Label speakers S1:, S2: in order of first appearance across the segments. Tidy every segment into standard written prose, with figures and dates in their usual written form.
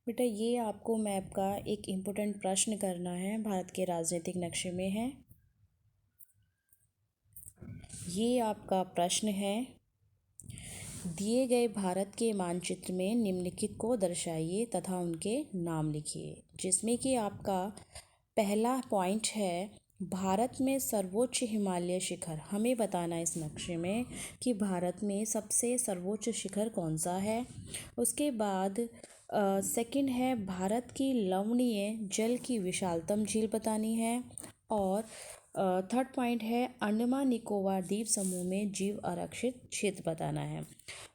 S1: बेटा ये आपको मैप का एक इम्पोर्टेंट प्रश्न करना है, भारत के राजनीतिक नक्शे में है। ये आपका प्रश्न है, दिए गए भारत के मानचित्र में निम्नलिखित को दर्शाइए तथा उनके नाम लिखिए। जिसमें कि आपका पहला पॉइंट है, भारत में सर्वोच्च हिमालय शिखर। हमें बताना है इस नक्शे में कि भारत में सबसे सर्वोच्च शिखर कौन सा है। उसके बाद सेकंड है, भारत की लवणीय जल की विशालतम झील बतानी है। और थर्ड पॉइंट है, अंडमान निकोबार द्वीप समूह में जीव आरक्षित क्षेत्र बताना है।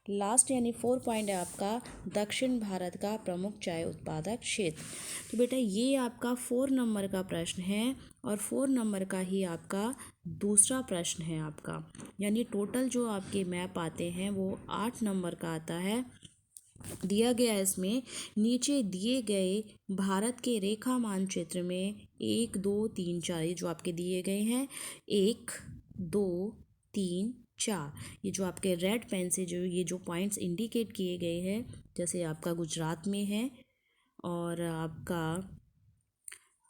S1: लास्ट यानी 4 पॉइंट है आपका, दक्षिण भारत का प्रमुख चाय उत्पादक क्षेत्र। तो बेटा ये आपका 4 नंबर का प्रश्न है और 4 नंबर का ही आपका दूसरा प्रश्न है आपका। यानी टोटल जो आपके मैप आते हैं वो 8 नंबर का आता है। दिया गया है इसमें, नीचे दिए गए भारत के रेखा मानचित्र में 1 2 3 4 ये जो आपके दिए गए हैं, 1 2 3 4, ये जो आपके रेड पेन से जो ये जो पॉइंट्स इंडिकेट किए गए हैं, जैसे आपका गुजरात में है और आपका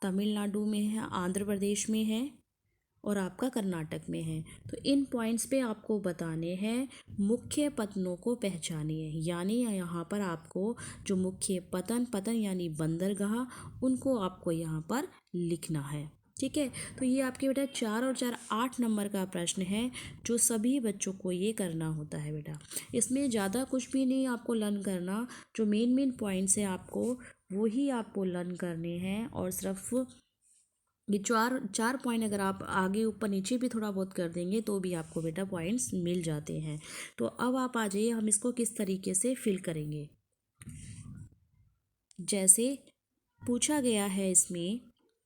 S1: तमिलनाडु में है, आंध्र प्रदेश में है और आपका कर्नाटक में है। तो इन पॉइंट्स पे आपको बताने हैं, मुख्य पतनों को पहचानिए। यानी यहाँ पर आपको जो मुख्य पतन यानी बंदरगाह, उनको आपको यहाँ पर लिखना है। ठीक है, तो ये आपके बेटा 4 और 4 8 नंबर का प्रश्न है जो सभी बच्चों को ये करना होता है बेटा। इसमें ज़्यादा कुछ भी नहीं आपको लर्न करना, जो मेन पॉइंट्स हैं आपको वही आपको लर्न करने हैं। और सिर्फ ये चार पॉइंट अगर आप आगे ऊपर नीचे भी थोड़ा बहुत कर देंगे तो भी आपको बेटा पॉइंट्स मिल जाते हैं। तो अब आप आ जाइए, हम इसको किस तरीके से फिल करेंगे। जैसे पूछा गया है इसमें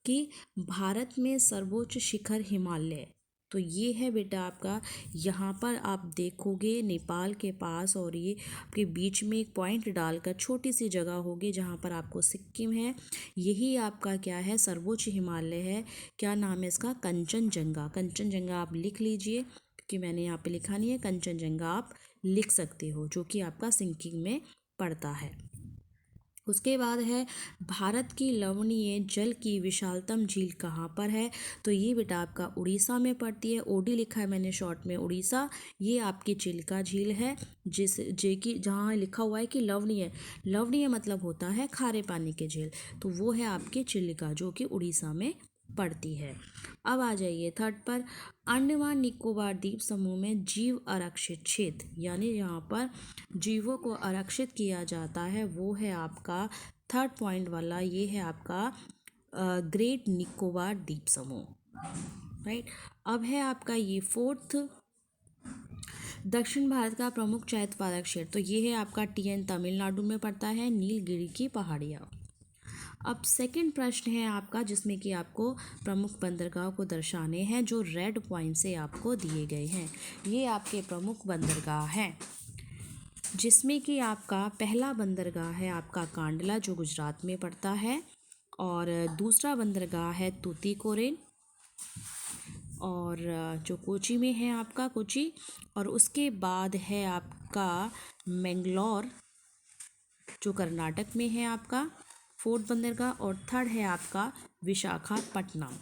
S1: कि भारत में सर्वोच्च शिखर हिमालय, तो ये है बेटा आपका, यहाँ पर आप देखोगे नेपाल के पास और ये आपके बीच में एक पॉइंट डालकर छोटी सी जगह होगी जहाँ पर आपको सिक्किम है। यही आपका क्या है, सर्वोच्च हिमालय है। क्या नाम है इसका, कंचनजंगा। कंचनजंगा आप लिख लीजिए, क्योंकि मैंने यहाँ पे लिखा नहीं है, कंचनजंगा आप लिख सकते हो, जो कि आपका सिक्किम में पड़ता है। उसके बाद है, भारत की लवणीय जल की विशालतम झील कहाँ पर है। तो ये बेटा आपका उड़ीसा में पड़ती है। ओडी लिखा है मैंने शॉर्ट में, उड़ीसा। ये आपकी चिल्का झील है, जिस जे की जहाँ लिखा हुआ है कि लवणीय, लवणीय मतलब होता है खारे पानी की झील, तो वो है आपकी चिल्का जो कि उड़ीसा में पड़ती है। अब आ जाइए थर्ड पर, अंडमान निकोबार द्वीप समूह में जीव आरक्षित क्षेत्र, यानी यहाँ पर जीवों को आरक्षित किया जाता है, वो है आपका थर्ड पॉइंट वाला, ये है आपका ग्रेट निकोबार द्वीप समूह। राइट, अब है आपका ये फोर्थ, दक्षिण भारत का प्रमुख चाय उत्पादक क्षेत्र, तो ये है आपका TN तमिलनाडु में पड़ता है, नीलगिरी की पहाड़ियाँ। अब सेकंड प्रश्न है आपका, जिसमें कि आपको प्रमुख बंदरगाह को दर्शाने हैं, जो रेड पॉइंट से आपको दिए गए हैं। ये आपके प्रमुख बंदरगाह हैं, जिसमें कि आपका पहला बंदरगाह है आपका कांडला, जो गुजरात में पड़ता है। और दूसरा बंदरगाह है तूतीकोरिन, और जो कोची में है आपका कोची। और उसके बाद है आपका मैंगलोर, जो कर्नाटक में है आपका फोर्थ बंदरगाह। और थर्ड है आपका विशाखापट्टनम,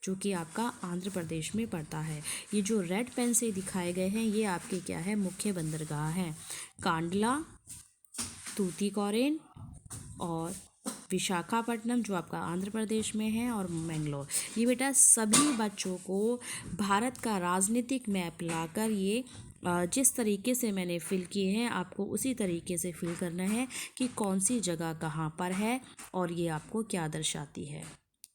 S1: जो कि आपका आंध्र प्रदेश में पड़ता है। ये जो रेड पेन से दिखाए गए हैं ये आपके क्या है, मुख्य बंदरगाह हैं, कांडला, तूतीकोरिन और विशाखापट्टनम, जो आपका आंध्र प्रदेश में है, और मैंगलोर। ये बेटा सभी बच्चों को भारत का राजनीतिक मैप लाकर ये जिस तरीके से मैंने फिल किए हैं आपको उसी तरीके से फिल करना है कि कौन सी जगह कहाँ पर है और ये आपको क्या दर्शाती है।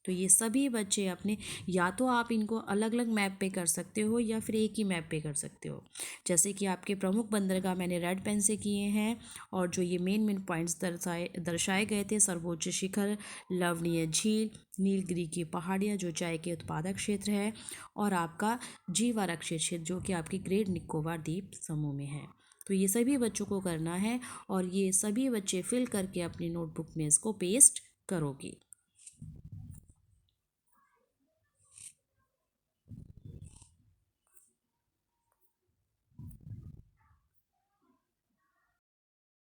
S1: तो ये सभी बच्चे अपने, या तो आप इनको अलग अलग मैप पे कर सकते हो या फिर एक ही मैप पे कर सकते हो। जैसे कि आपके प्रमुख बंदरगाह मैंने रेड पेन से किए हैं, और जो ये मेन पॉइंट्स दर्शाए गए थे, सर्वोच्च शिखर, लवणीय झील, नीलगिरी की पहाड़ियाँ जो चाय के उत्पादक क्षेत्र है, और आपका जीव आरक्षित क्षेत्र जो कि आपकी ग्रेट निकोबार द्वीप समूह में है। तो ये सभी बच्चों को करना है और ये सभी बच्चे फिल करके अपनी नोटबुक में इसको पेस्ट करोगे।